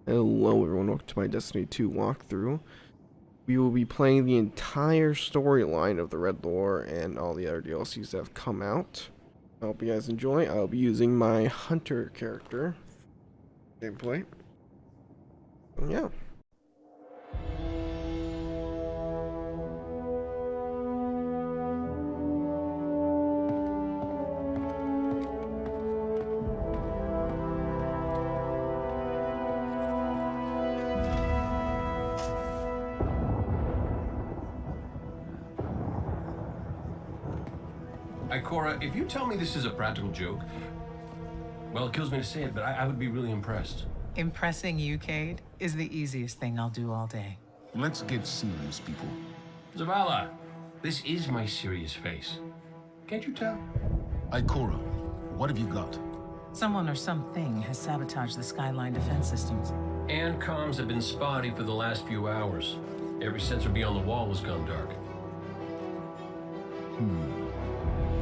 Hello everyone, welcome to my Destiny 2 walkthrough. We will be playing the entire storyline of the Red Lore and all the other DLCs that have come out. I hope you guys enjoy. I'll be using my Hunter character. Gameplay. Yeah. Ikora, if you tell me this is a practical joke, well, it kills me to say it, but I would be really impressed. Impressing you, Cade, is the easiest thing I'll do all day. Let's get serious, people. Zavala, this is my serious face. Can't you tell? Ikora, what have you got? Someone or something has sabotaged the Skyline defense systems. And comms have been spotty for the last few hours. Every sensor beyond the wall has gone dark.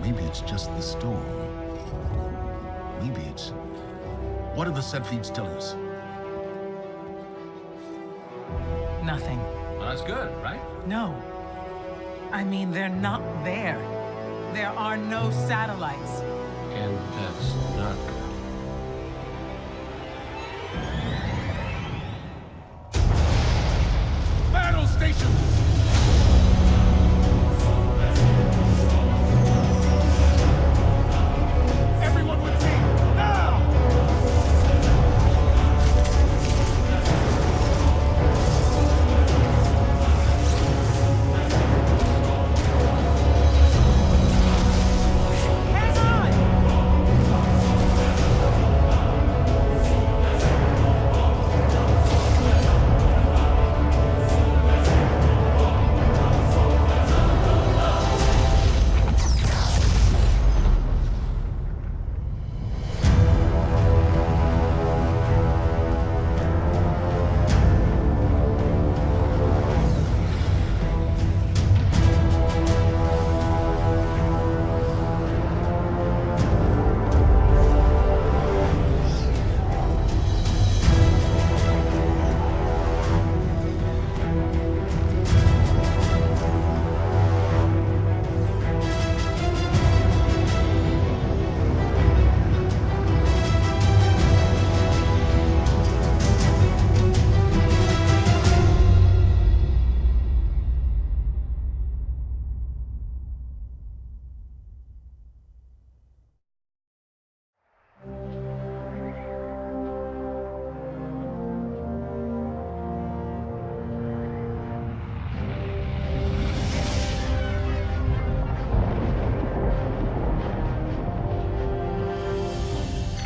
Maybe it's just the storm. Maybe it's... What do the set feeds tell us? Nothing. Well, that's good, right? No. I mean, they're not there. There are no satellites. And that's not good. Battle stations! Everyone with me, now! Hang on!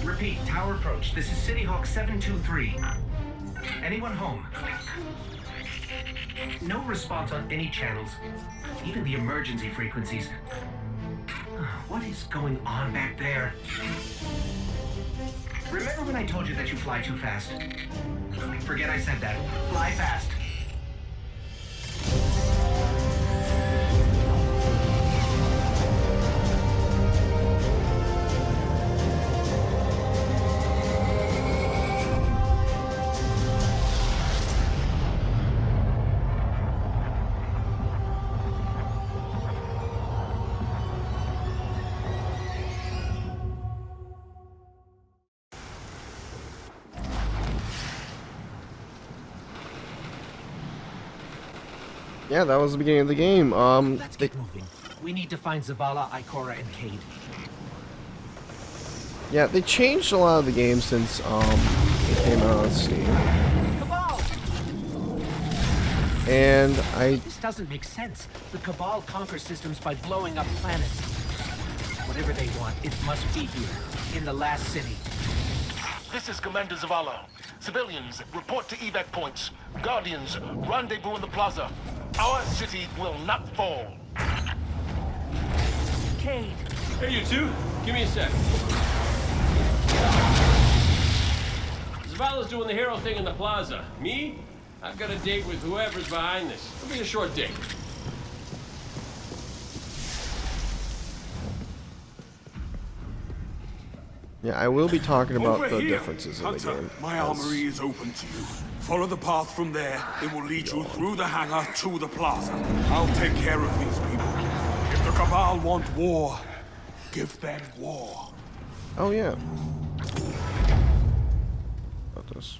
Repeat, tower approach. This is City Hawk 723. Anyone home? No response on any channels, even the emergency frequencies. What is going on back there? Remember when I told you that you fly too fast? Forget I said that. Fly fast. Yeah, that was the beginning of the game. Let's get moving. We need to find Zavala, Ikora, and Cade. Yeah, they changed a lot of the game since it came out on Steam. Cabal! And This doesn't make sense. The Cabal conquer systems by blowing up planets. Whatever they want, it must be here, in the last city. This is Commander Zavala. Civilians, report to evac points. Guardians, rendezvous in the plaza. Our city will not fall. Cade! Hey, you two, give me a sec. Zavala's doing the hero thing in the plaza. Me? I've got a date with whoever's behind this. It'll be a short date. Yeah, I will be talking about Over the here. differences in the Hunter, game. my as- armory is open to you. Follow the path from there. It will lead you through the hangar to the plaza. I'll take care of these people. If the Cabal want war, give them war. Oh yeah. About this.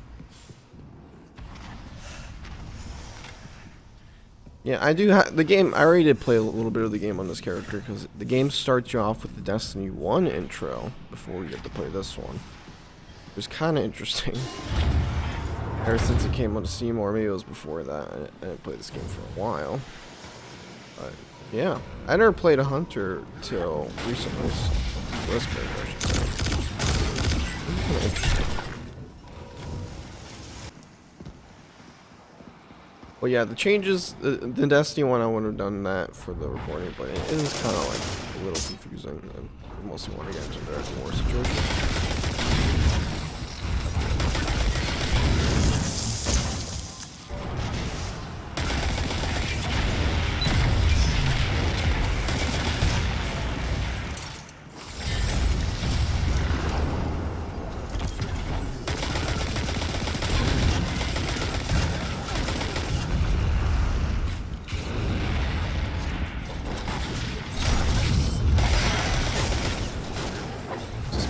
Yeah, I do have the game. I already did play a little bit of the game on this character because the game starts you off with the Destiny 1 intro before you get to play this one. It was kind of interesting. Ever since it came on Steam, or maybe it was before that. I didn't play this game for a while. But yeah, I never played a Hunter till recently. So this character, I should say. Kinda interesting. Well, yeah, the changes, the Destiny one, I would have done that for the recording, but it is kind of like a little confusing. And I mostly want to get into the war situation.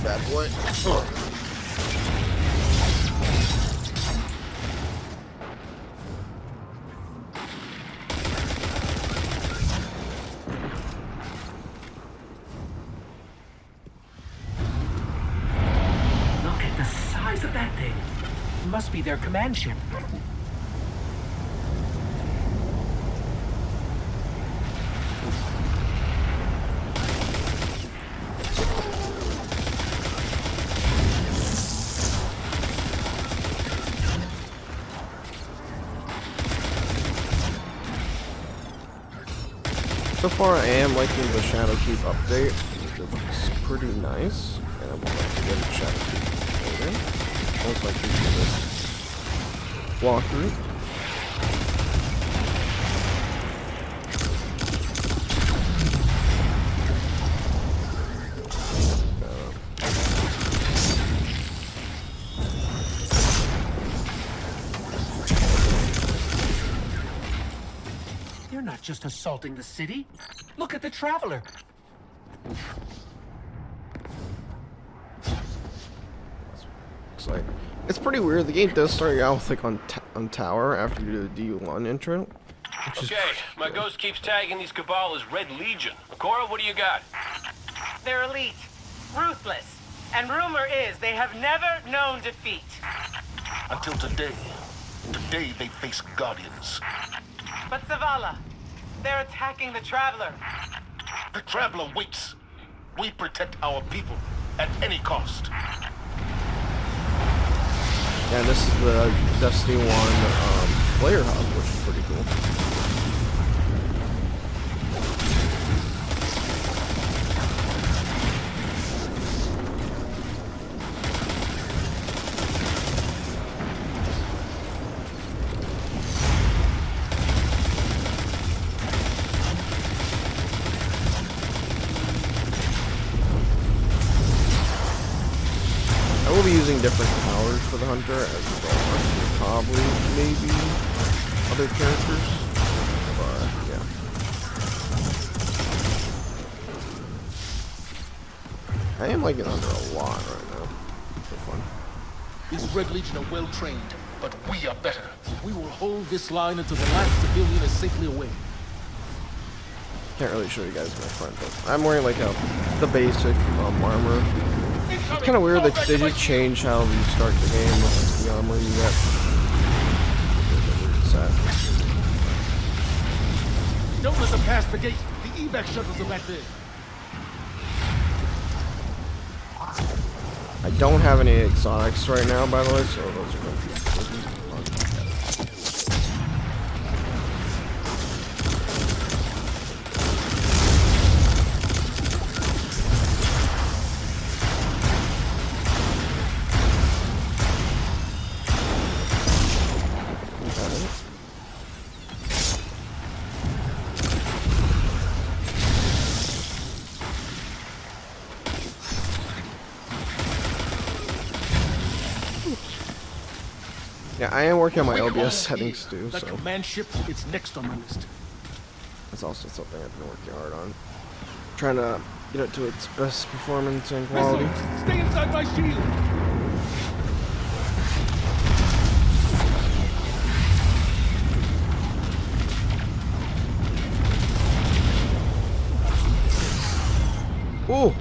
Bad boy. Look at the size of that thing. It must be their command ship. So far, I am liking the Shadowkeep update. It looks pretty nice, and I would like to get a Shadowkeep later. Most likely do this walkthrough. They're not just assaulting the city. Look at the Traveler. Looks like it's pretty weird. The game does start you out with like on tower after you do the D1 intro. Okay, my ghost keeps tagging these Cabal as Red Legion. Cora, what do you got? They're elite, ruthless, and rumor is they have never known defeat. Until today. Today they face Guardians. But Zavala, they're attacking the Traveler. The Traveler waits. We protect our people at any cost. Yeah, this is the Destiny 1 player hub, which is pretty cool. I will be using different powers for the Hunter as well. Probably, maybe, other characters. But, yeah. I am liking Hunter a lot right now. So fun. These Red Legion are well trained, but we are better. We will hold this line until the last civilian is safely away. Can't really show you guys my front, but I'm wearing like the basic armor. It's kind of weird that they did change how you start the game with the armor you get. Sad. Don't let them pass the gate. The evac shuttles are back there. I don't have any exotics right now, by the way, so those are going to be fun. Yeah, I am working on my OBS settings too, That so command ship, it's next on my list. that's also something I've been working hard on. Trying to get it to its best performance and quality. Missile, stay inside my shield. Ooh!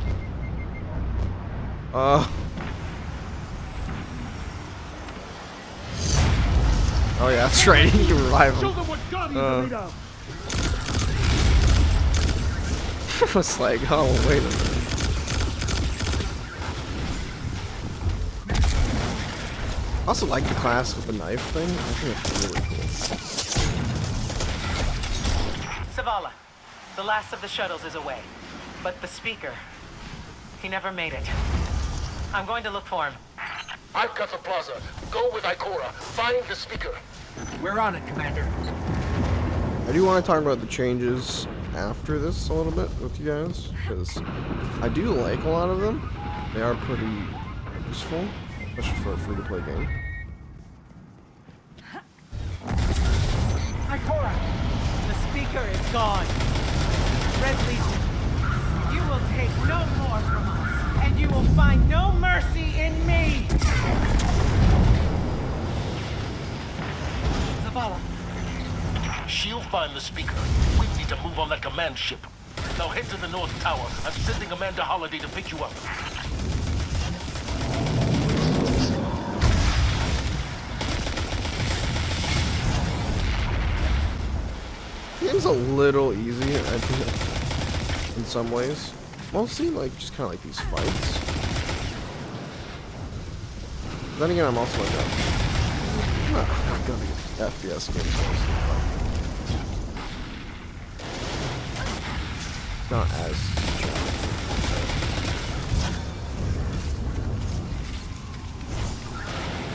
Oh yeah, that's right, you can revive Show him. them what Guardians are made of. I was like, oh, wait a minute. I also like the class with the knife thing. I think it's really cool. Zavala, the last of the shuttles is away. But the speaker, he never made it. I'm going to look for him. I've got the plaza. Go with Ikora. Find the speaker. We're on it, Commander. I do want to talk about the changes after this a little bit with you guys, because I do like a lot of them. They are pretty useful, especially for a free-to-play game. Ikora, the speaker is gone. Red Legion, you will take no more from us, and you will find no mercy in me. Zavala. She'll find the speaker. We need to move on that command ship. Now head to the North Tower. I'm sending Amanda Holliday to pick you up. Game's a little easy, I think, in some ways. Mostly, like, just kind of like these fights. Then again, I'm also like, I'm not gonna get FPS games. It's not as challenging.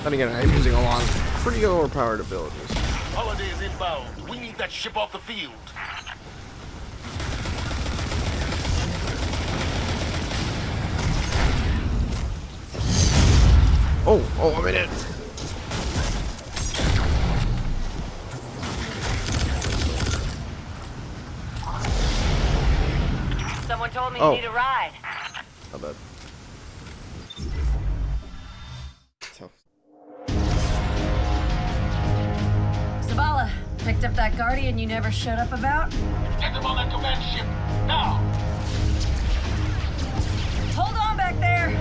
Then again, I'm using a lot of pretty overpowered abilities. Holiday is inbound. We need that ship off the field. Oh, I'm in it. Someone told me Oh. you need a ride. Not bad. Tough. Zavala, picked up that Guardian you never showed up about? Get them on that command ship. Now! Hold on back there!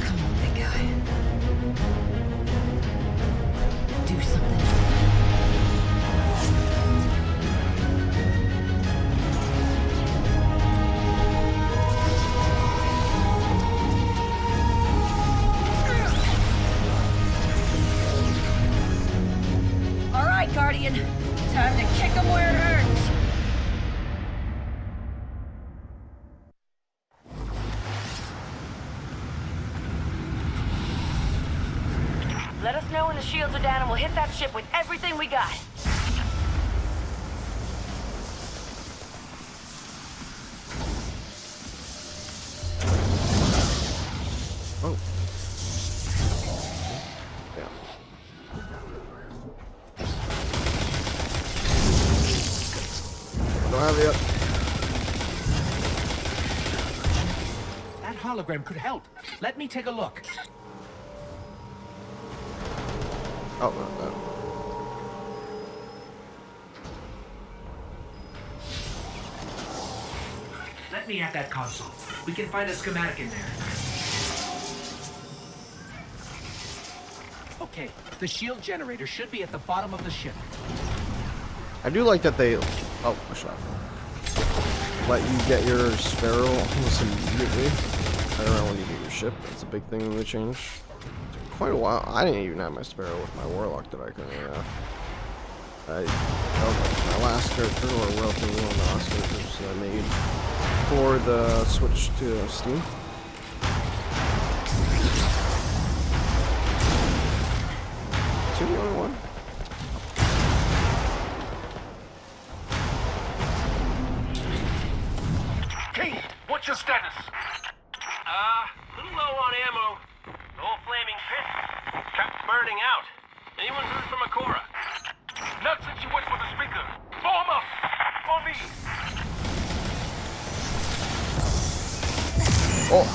Come on, big guy. Do something. All right, Guardian. Time to kick him where it hurts. Let us know when the shields are down and we'll hit that ship with everything we got. Oh. Yeah. Don't have it yet. That hologram could help. Let me take a look. Oh, not that. Let me at that console. We can find a schematic in there. Okay, the shield generator should be at the bottom of the ship. I do like that they. Oh, a shot. Let you get your sparrow almost immediately. I don't know when you get your ship. That's a big thing that they changed. Took quite a while. I didn't even have my sparrow with my warlock that I couldn't have. That was my last character, or relatively one of the last characters that I made for the switch to Steam. Is he the only one? Oh!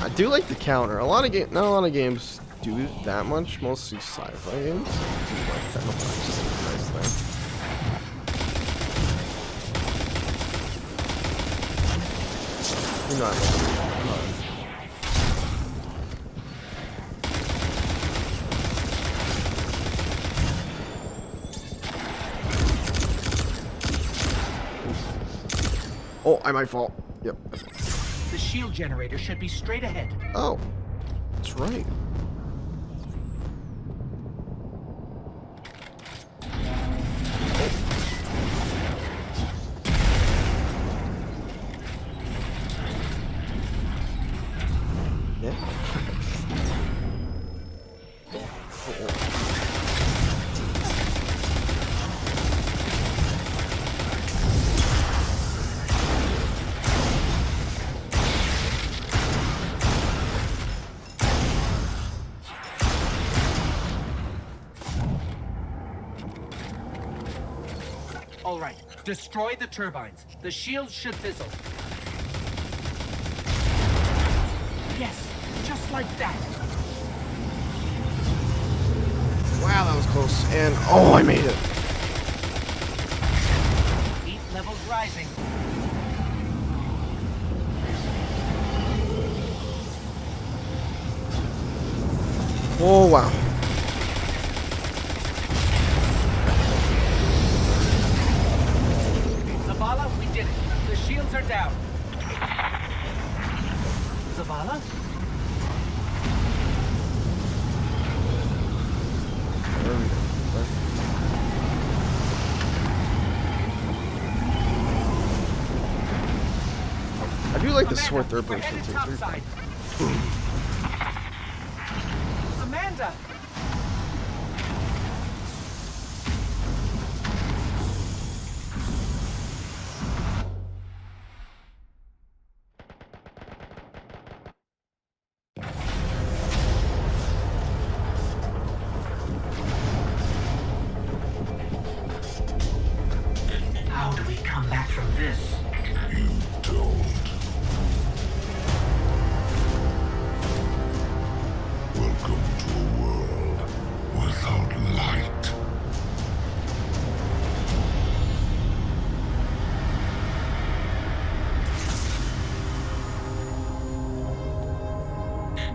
I do like the counter. Not a lot of games do that much. Mostly sci-fi games do like that. It's just a nice thing. You know, oh, I might fall. Yep. The shield generator should be straight ahead. Oh, that's right. Yeah. All right, destroy the turbines. The shields should fizzle. Yes, just like that. Wow, that was close. And oh, I made it. Heat levels rising. Oh, wow. Zavala, we did it. The shields are down. Zavala? I do like the Amanda, sword third we're person headed too. topside. Amanda! How do we come back from this? You don't. Welcome to a world without light.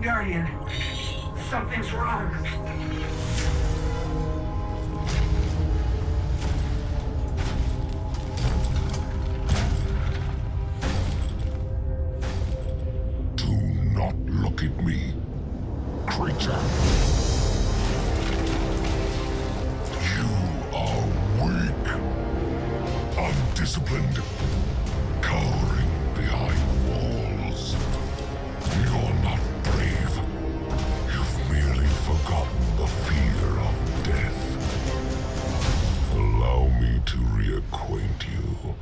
Guardian, something's wrong. Do not look. undisciplined, cowering behind walls. You're not brave. You've merely forgotten the fear of death. Allow me to reacquaint you.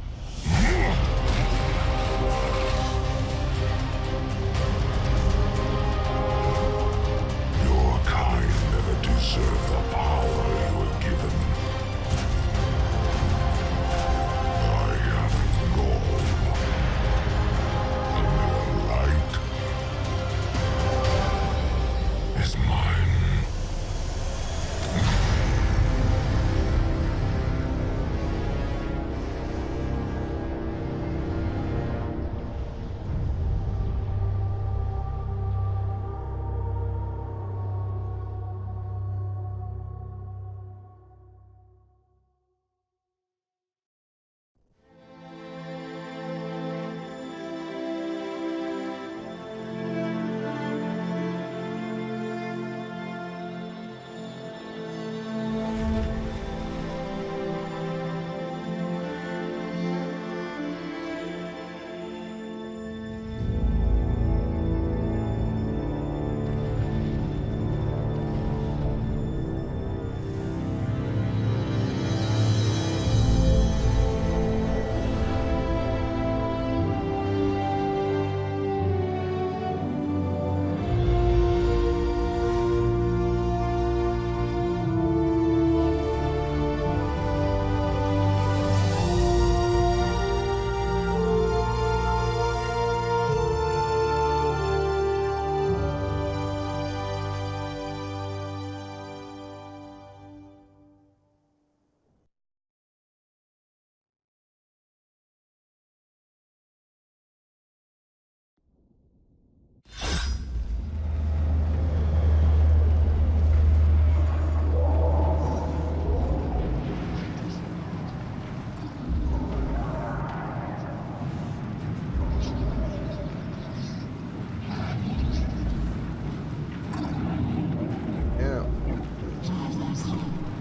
Your kind never deserved the power you were given. I am Gorm, and your light is mine.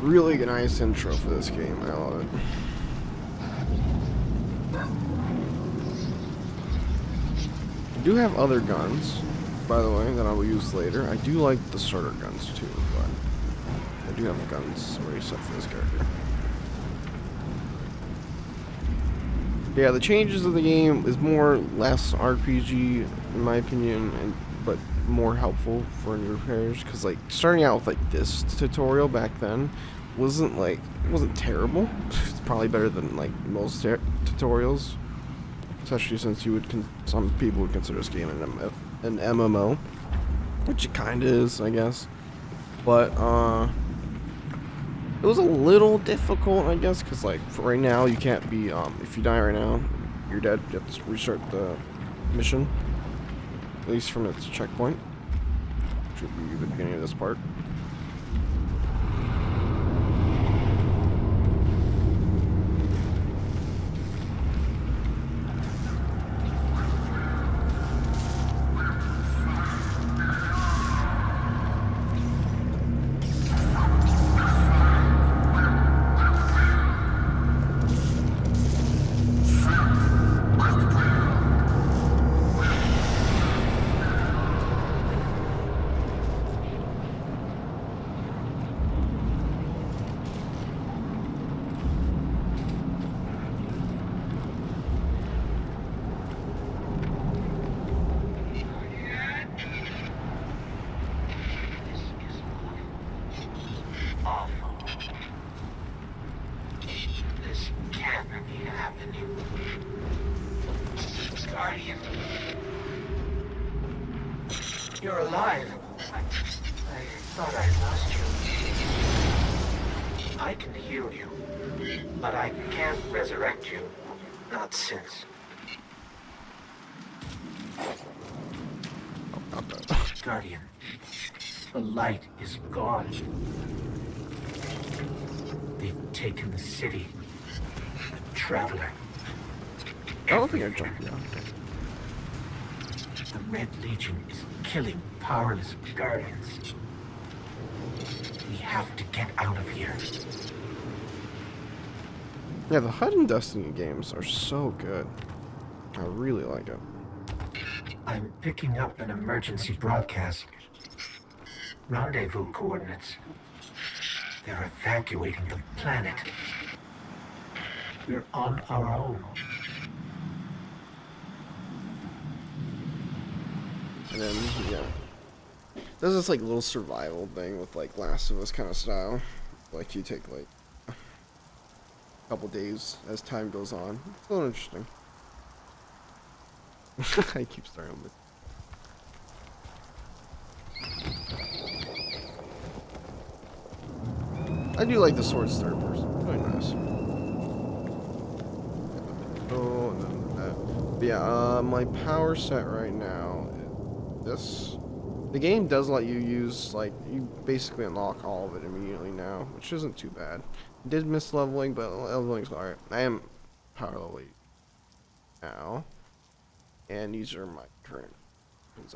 Really nice intro for this game. I love it. I do have other guns, by the way, that I will use later. I do like the starter guns too, but I do have guns already set for this character. Yeah, the changes of the game is more less RPG in my opinion, but more helpful for new players, because like starting out with like this tutorial back then wasn't terrible. It's probably better than like most tutorials, especially since some people would consider this game an MMO, which it kind of is, I guess. But it was a little difficult, I guess, because like for right now you can't be if you die right now, you're dead. You have to restart the mission, at least from its checkpoint, which would be the beginning of this part. Guardian. You're alive. I thought I lost you. I can heal you, but I can't resurrect you. Not since. Guardian, the light is gone. They've taken the city. The Traveler. I don't think I jumped down. The Red Legion is killing powerless Guardians. We have to get out of here. Yeah, the HUD and Destiny games are so good. I really like it. I'm picking up an emergency broadcast. Rendezvous coordinates. They're evacuating the planet. We're on our own. And then, yeah. There's this like little survival thing with like Last of Us kind of style. Like you take like a couple days as time goes on. It's a little interesting. I keep starting on this. I do like the sword's third person. Really nice. Oh, and then that. But yeah, my power set right now is this. The game does let you use, like, you basically unlock all of it immediately now, which isn't too bad. I did miss leveling, but leveling's alright. I am power level 8 now. And these are my current things.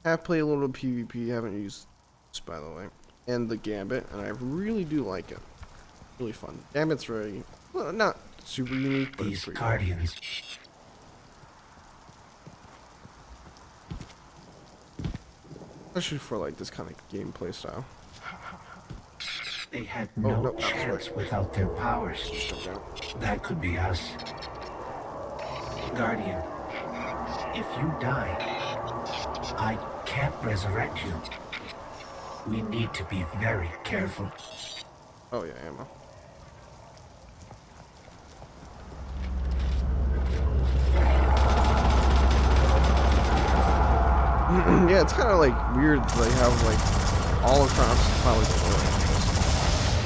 I have played a little PvP, haven't used this, by the way. And the Gambit, and I really do like it. Really fun. Gambit's very, well, not super unique, but These it's pretty guardians. especially for like this kind of gameplay style. They had Oh, no no, that's chance right. without their powers. Jump down. That could be us. Guardian, if you die, I can't resurrect you. We need to be very careful. Oh yeah, ammo. Yeah, it's kind of like weird. They have like all across probably the world.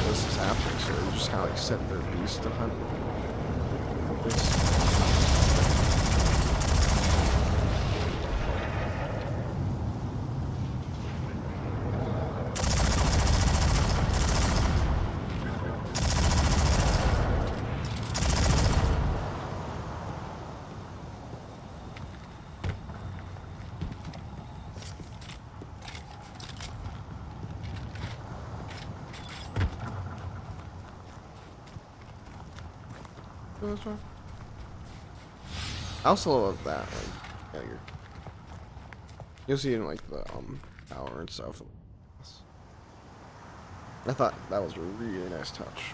This is happening, so they just kind of like set their beast to hunt. I also love that, like, yeah, you'll see it in like the tower and stuff. I thought that was a really nice touch.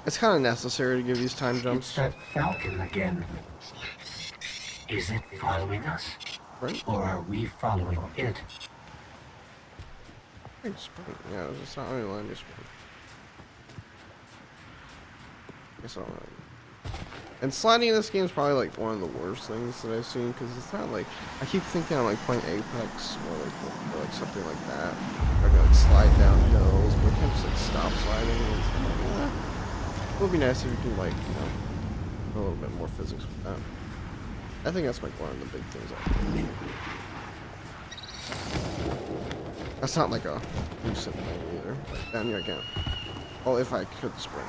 It's kind of necessary to give these time It's jumps, that Falcon again. Is it following us? right? Or are we following it? Hey, spring. Yeah, it's not really letting me spring. Guess I don't know. And sliding in this game is probably like one of the worst things that I've seen, because it's not like, I keep thinking I'm like playing Apex or like something like that. I can like slide down hills, but I can't just like stop sliding. And it's like, it would be nice if you can like, you know, a little bit more physics with that. I think that's like one of the big things I That's not like a recent thing either. Like, down here I can't. Oh, if I could sprint.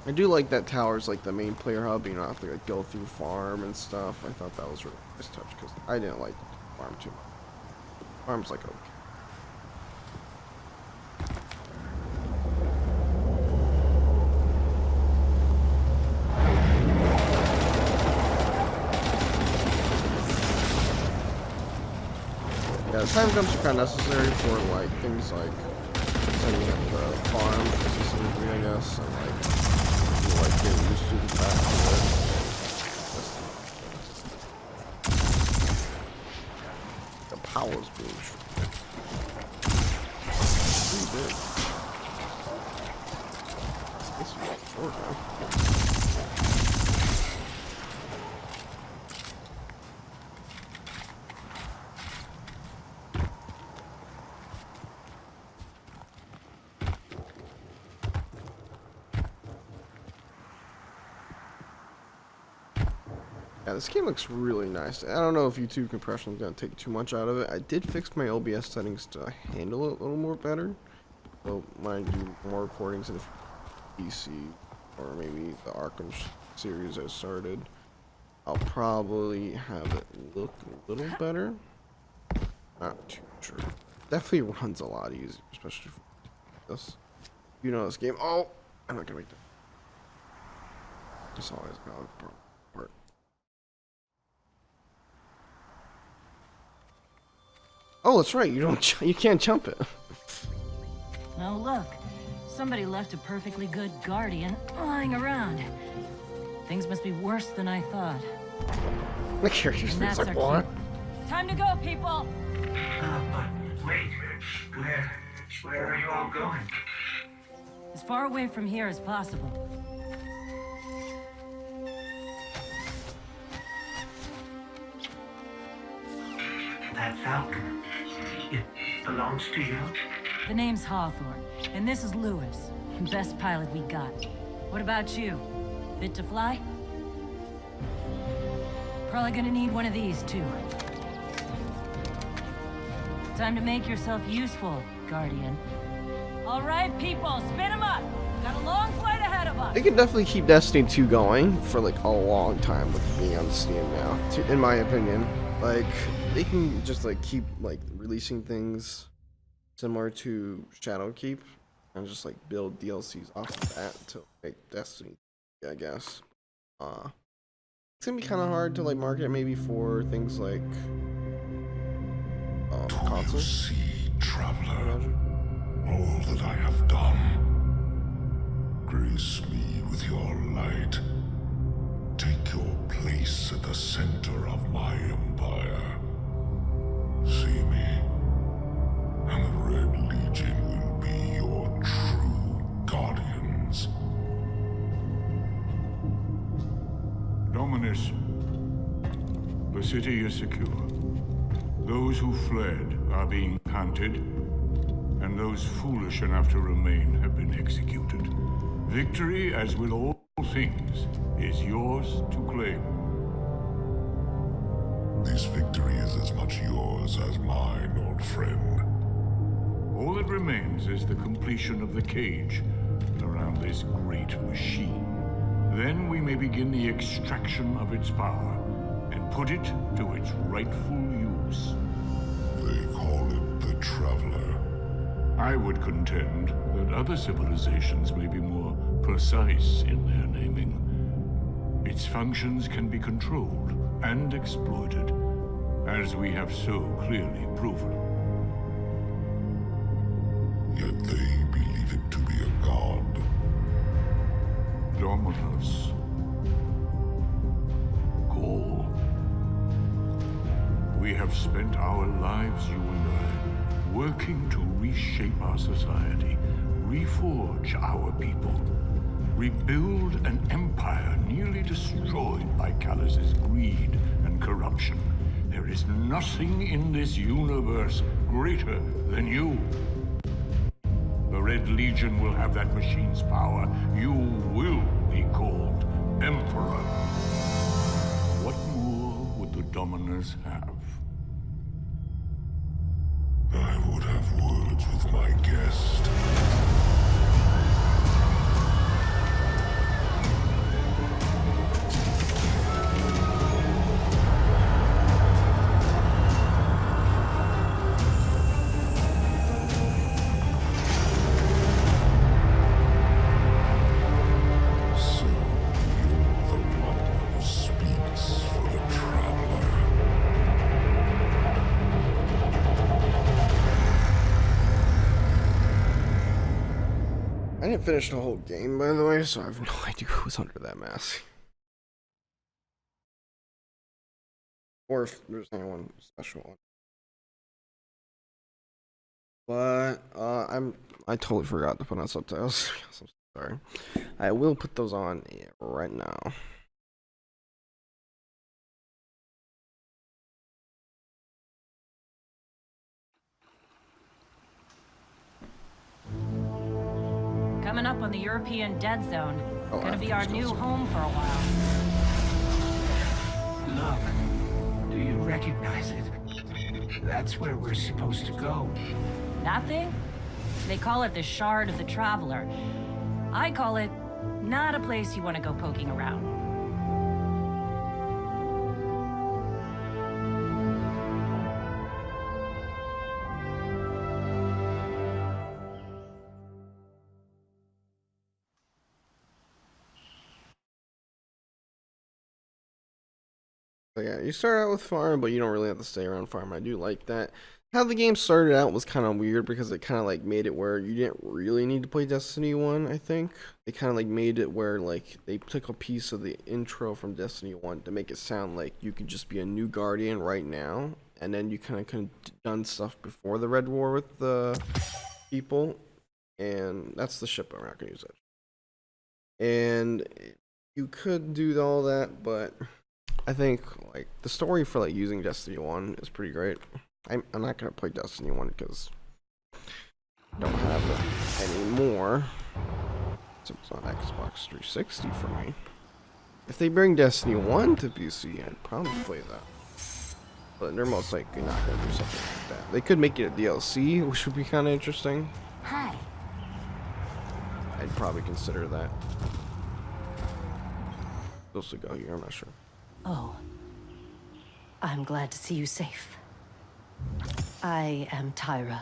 I do like that tower's like the main player hub. You don't have to like go through farm and stuff. I thought that was a really nice touch because I didn't like farm too much. Farm's like okay. Yeah, time jumps are kind of necessary for like things like setting up the farm specifically, I guess, and like you like getting used to the fact that the power's being pretty big. This is like short now. Yeah, this game looks really nice. I don't know if YouTube compression is going to take too much out of it. I did fix my OBS settings to handle it a little more better. So when I do more recordings in PC, or maybe the Arkham series I started, I'll probably have it look a little better. Not too sure. Definitely runs a lot easier, especially for this. You know this game. Oh, I'm not gonna make that. Just always got part. Oh, that's right. You can't jump it. Oh, look. Somebody left a perfectly good guardian lying around. Things must be worse than I thought. The character's face like, what? Time to go, people! But wait, where are you all going? As far away from here as possible. That Falcon, it belongs to you? The name's Hawthorne, and this is Lewis. Best pilot we got. What about you? Fit to fly? Probably gonna need one of these, too. Time to make yourself useful, Guardian. All right, people, spin them up! Got a long flight ahead of us! They can definitely keep Destiny 2 going for like a long time with being on Steam now, in my opinion. Like, they can just like keep like releasing things similar to Shadowkeep and just like build DLCs off of that to make Destiny, I guess. It's gonna be kind of hard to like market maybe for things like consoles. See, traveler, all that I have done. Grace me with your light. Take your place at the center of my empire. See me, and the Red Legion will be your true guardians. Dominus, the city is secure. Those who fled are being hunted, and those foolish enough to remain have been executed. Victory, as with all things, is yours to claim. This victory is as much yours as mine, old friend. All that remains is the completion of the cage around this great machine. Then we may begin the extraction of its power and put it to its rightful use. They call it the Traveler. I would contend that other civilizations may be more precise in their naming. Its functions can be controlled and exploited, as we have so clearly proven. Yet they believe it to be a god. Dominus. Call. We have spent our lives, you and I, working to reshape our society, reforge our people, rebuild an empire nearly destroyed by Callus's greed and corruption. There is nothing in this universe greater than you. The Red Legion will have that machine's power. You will be called Emperor. What more would the Dominers have? I would have words with my guest. So, you're the one who speaks for the Traveler. I didn't finish the whole game, by the way, so I have no idea who was under that mask. Or if there's anyone special. But, I totally forgot to put on subtitles. So sorry. I will put those on right now. Coming up on the European Dead Zone. Oh, Gonna be our new home for a while. Look, do you recognize it? That's where we're supposed to go. That thing? They call it the Shard of the Traveler. I call it not a place you want to go poking around. So yeah, you start out with farm, but you don't really have to stay around farm. I do like that. How the game started out was kind of weird because it kind of like made it where you didn't really need to play Destiny 1, I think. They kind of like made it where like they took a piece of the intro from Destiny 1 to make it sound like you could just be a new Guardian right now. And then you kind of could have done stuff before the Red War with the people. And that's the ship, I'm not going to use that. And you could do all that, but I think like the story for like using Destiny 1 is pretty great. I'm not gonna play Destiny 1 because I don't have it anymore. So it's on Xbox 360 for me. If they bring Destiny 1 to PC, I'd probably play that. But they're most likely not gonna do something like that. They could make it a DLC, which would be kind of interesting. Hi. I'd probably consider that. Supposed to go here, I'm not sure. Oh. I'm glad to see you safe. I am Tyra.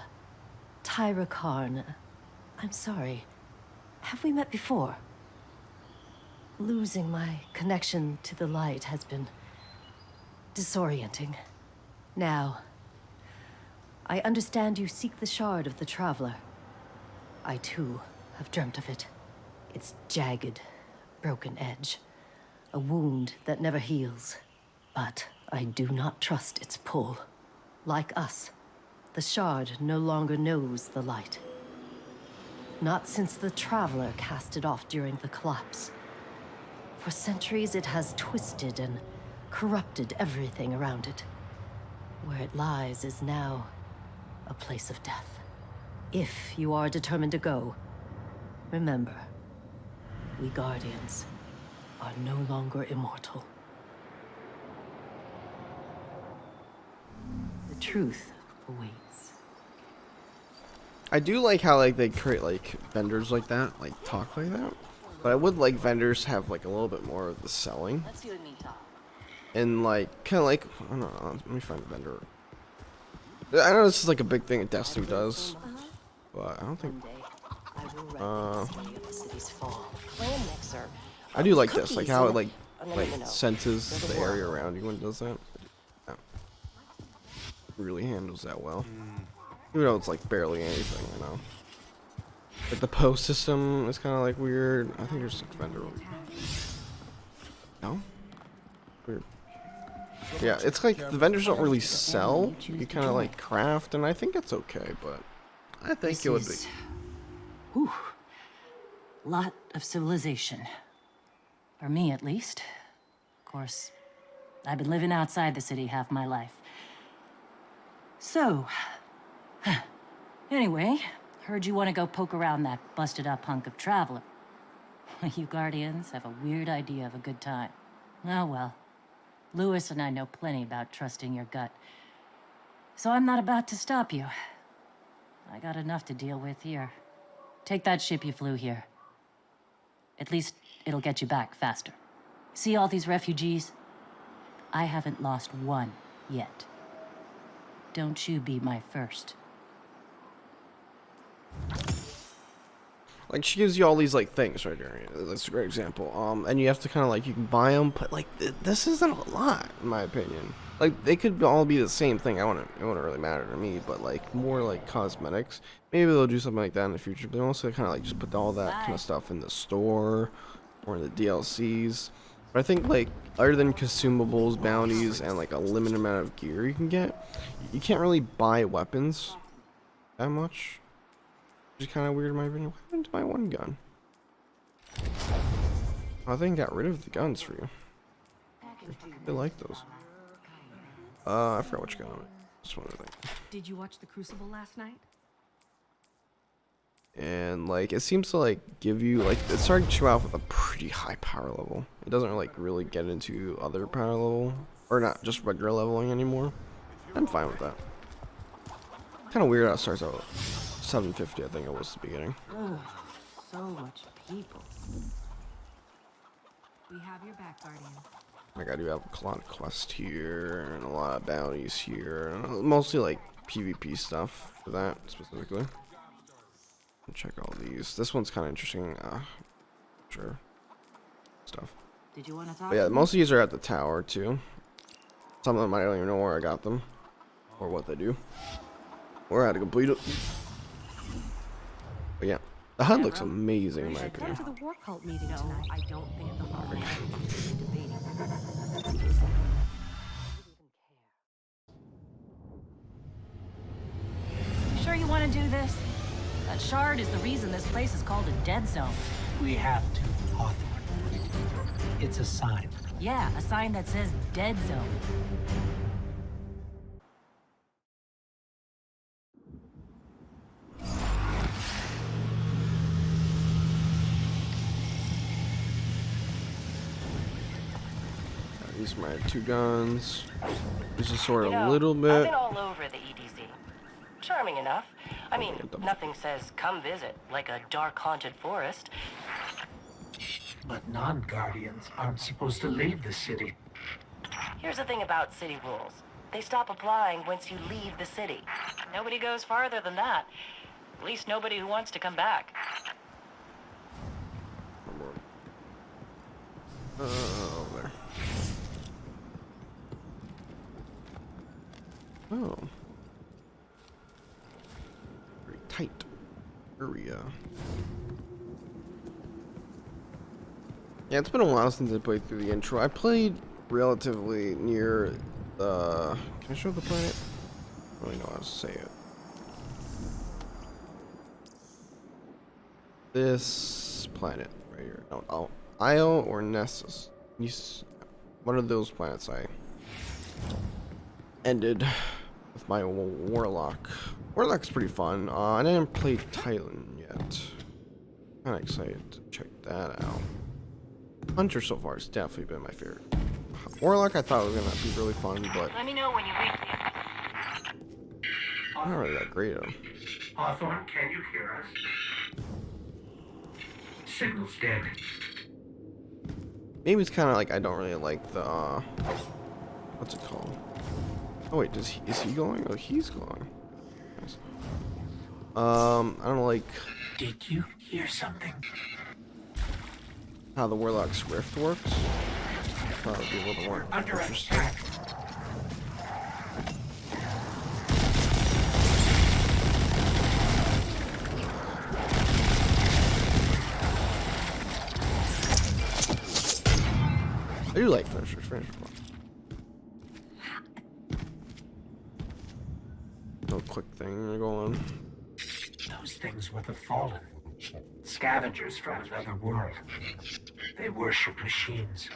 Tyra Karn. I'm sorry. Have we met before? Losing my connection to the light has been disorienting. Now, I understand you seek the Shard of the Traveler. I too have dreamt of it. Its jagged, broken edge. A wound that never heals. But I do not trust its pull. Like us, the Shard no longer knows the light. Not since the Traveler cast it off during the collapse. For centuries it has twisted and corrupted everything around it. Where it lies is now a place of death. If you are determined to go, remember, we Guardians are no longer immortal. The truth awaits. I do like how like they create like vendors like that, like talk like that. But I would like vendors have like a little bit more of the selling. And like kind of like I don't know. Let me find a vendor. I know this is like a big thing that Destiny does, but I don't think. I do like this, like how it like senses the area around you when it does that. Yeah. Really handles that well. Even though it's like barely anything, you know. But the post system is kind of like weird. I think there's a vendor. No? Weird. Yeah, it's like the vendors don't really sell. You kind of like craft, and I think it's okay, but I think it would be. Whew. Lot of civilization. For me, at least. Of course, I've been living outside the city half my life. So, anyway, heard you want to go poke around that busted up hunk of Traveler. You Guardians have a weird idea of a good time. Oh well. Lewis and I know plenty about trusting your gut. So I'm not about to stop you. I got enough to deal with here. Take that ship you flew here. At least it'll get you back faster. See all these refugees? I haven't lost one yet. Don't you be my first. Like she gives you all these like things right here. That's a great example. And you have to kind of like you can buy them, but like this isn't a lot in my opinion. Like they could all be the same thing. It wouldn't really matter to me, but like more like cosmetics. Maybe they'll do something like that in the future. But they also kind of like just put all that kind of stuff in the store or in the DLCs. But I think like other than consumables, bounties, and like a limited amount of gear you can get, you can't really buy weapons that much. Which is kind of weird in my opinion. Why didn't I buy one gun? I think I got rid of the guns for you. I like those. I forgot which gun. This one, I think. Did you watch The Crucible last night? And like it seems to like give you like it's starting to show off with a pretty high power level. It doesn't like really get into other power level or not just regular leveling anymore. I'm fine with that. Kind of weird how it starts out 750, I think it was the beginning. Ugh, so much people. We have your back, Guardian. Like I do have a lot of quests here and a lot of bounties here, mostly like PvP stuff for that specifically. Check all these. This one's kind of interesting. Sure. Stuff. Did you want to talk? But yeah, most of these are at the tower too. Some of them I don't even know where I got them or what they do or how to complete it. But yeah, the HUD looks amazing in my opinion. To the war cult meeting No, tonight. I don't think the whole debating. You sure you want to do this? That shard is the reason this place is called a dead zone. We have to, Hawthorne. It's a sign. Yeah, a sign that says dead zone. These are my 2 guns. This is sort of You know, a little I've bit. been all over the EDZ. Charming enough. I mean, nothing says come visit like a dark haunted forest. But non-Guardians aren't supposed to leave the city. Here's the thing about city rules. They stop applying once you leave the city. Nobody goes farther than that. At least nobody who wants to come back. Oh, there. Oh. Very tight area. Yeah, it's been a while since I played through the intro. I played relatively near the... Can I show the planet? I don't really know how to say it. This planet right here. Oh, Io or Nessus. One of those planets I ended with my Warlock. Warlock's pretty fun. I didn't play Titan yet. Kind of excited to check that out. Hunter so far has definitely been my favorite. Warlock I thought was gonna be really fun, but Let me know when you reach not really that great of. Hawthorne, can you hear us? Signal's dead. Maybe it's kind of like I don't really like the what's it called? Oh wait, is he going? Oh, he's going. Nice. I don't like. Did you hear something? How the Warlock's Rift works. That would be a little more Under interesting. attack. I do like finishers. Finishers fun. No quick thing going. Those things were the Fallen. Scavengers from another world. They worship machines.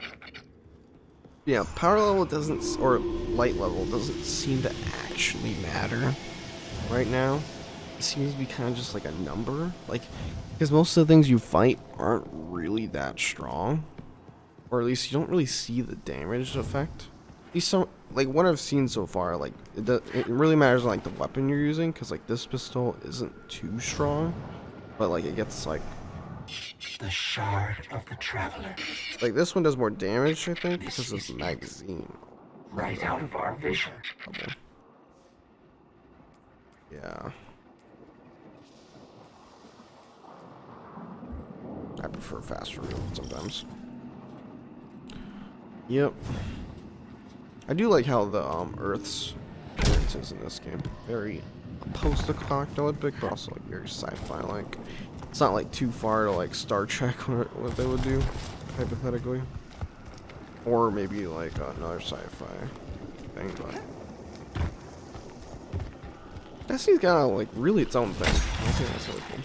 Yeah, power level doesn't, or light level doesn't seem to actually matter right now. It seems to be kind of just like a number, like, because most of the things you fight aren't really that strong, or at least you don't really see the damage effect. At least some, like what I've seen so far, like it really matters on like the weapon you're using, because like this pistol isn't too strong, but like it gets like The Shard of the Traveler. like this one does more damage, I think, because of the magazine. Right out of our vision. Okay. Yeah. I prefer faster reload sometimes. Yep. I do like how the Earth's appearance is in this game. Very post-apocalyptic, but also like very sci-fi like. It's not like too far to like Star Trek what they would do, hypothetically. Or maybe like another sci-fi thing, but Destiny's got like really its own thing. I think that's really cool.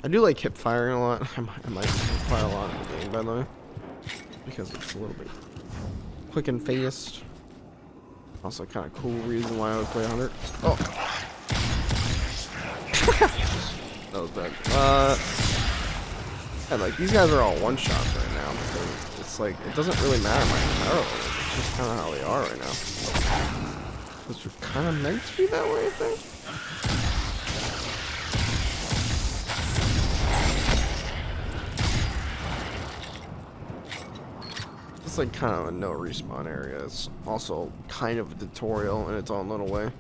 I do like hip firing a lot. I might hip fire a lot in the game, by the way, because it's a little bit quick and fast. Also, kind of cool reason why I would play 100. Oh, that was bad. And like these guys are all one shots right now because it's like it doesn't really matter my power level. It's just kind of how they are right now. Which are kind of meant to be that way, I think. It's like kind of a no respawn area. It's also kind of a tutorial in its own little way.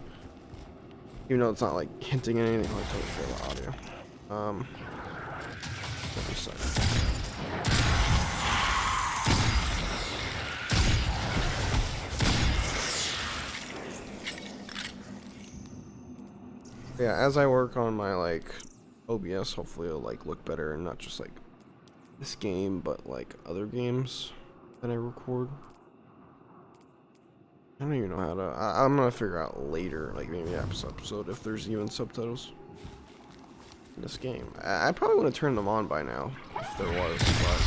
Even though it's not like hinting at anything. I totally feel the audio. Let me see. Yeah, as I work on my like OBS, hopefully it'll like look better and not just like this game, but like other games that I record. I don't even know how to. I'm gonna figure out later, like maybe next episode, if there's even subtitles in this game. I probably would have turned them on by now if there was, but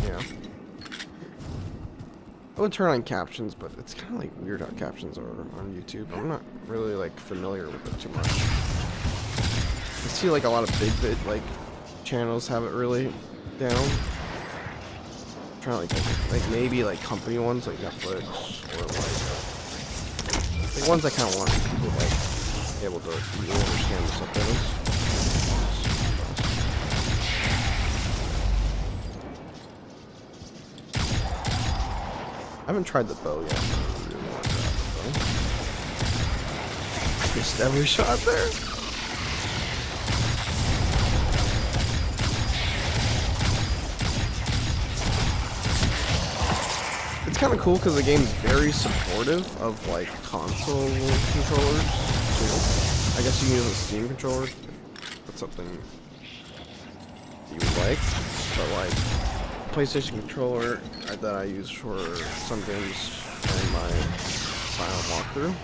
yeah. I would turn on captions, but it's kind of like weird how captions are on YouTube. I'm not really like familiar with it too much. I see like a lot of big like channels have it really down. I'm trying to like maybe like company ones like Netflix or like ones that kind of want people like be able to really understand the subtitles. I haven't tried the bow yet. I really want to try the bow. Missed every shot there. It's kind of cool because the game's very supportive of like console controllers too. I guess you can use a Steam controller if that's something you would like, but like PlayStation controller that I use for some games and my silent walkthrough.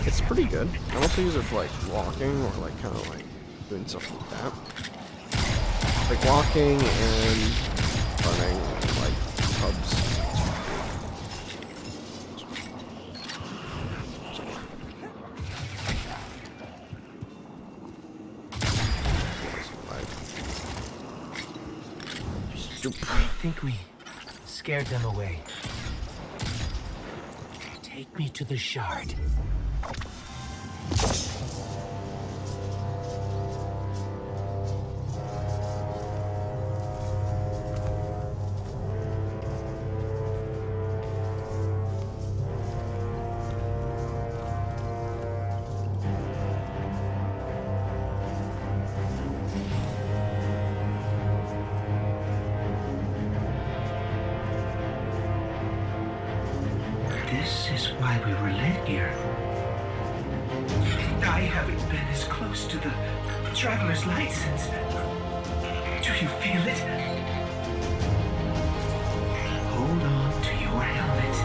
It's pretty good. I also use it for like walking or like kind of like doing stuff like that. Like walking and running and like pubs. I think we scared them away. Take me to the shard. This is why we were led here. I haven't been as close to the traveler's light since. Do you feel it? Hold on to your helmet.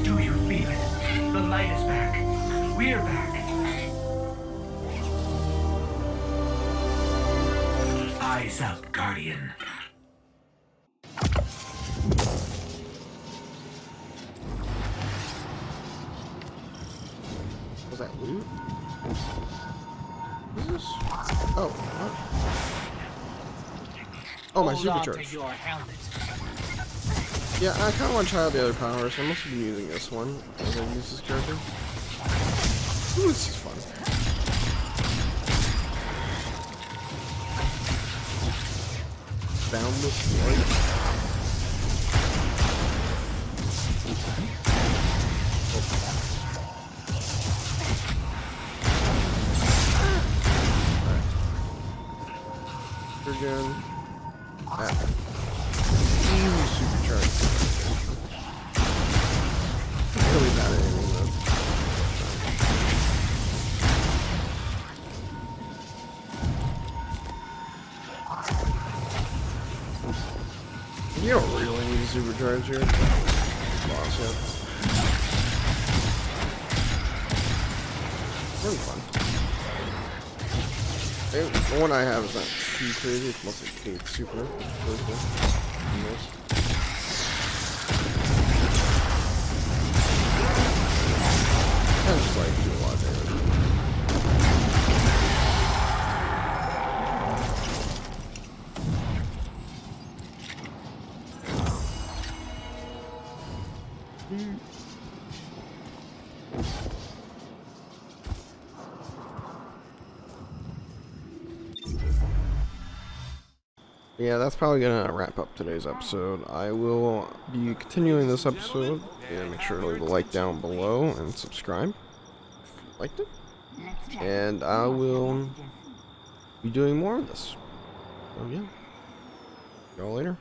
Do you feel it? The light is back. We're back. Eyes up, Guardian. Was that loot? What is this? Oh, what? Oh, my supercharge. Yeah, I kind of want to try out the other powers. I must have been using this one as I use this character. Ooh, this is fun. Boundless light. Again. Easy supercharge. Really bad at aiming though. You don't really need a supercharge here. Boss yet. Really fun. The one I have is not too crazy. It's mostly paid super. Really cool. Nice. I just like do a lot of damage. Yeah, that's probably gonna wrap up today's episode. I will be continuing this episode. Yeah, make sure to leave a like down below and subscribe if you liked it. And I will be doing more of this. So yeah, see y'all later.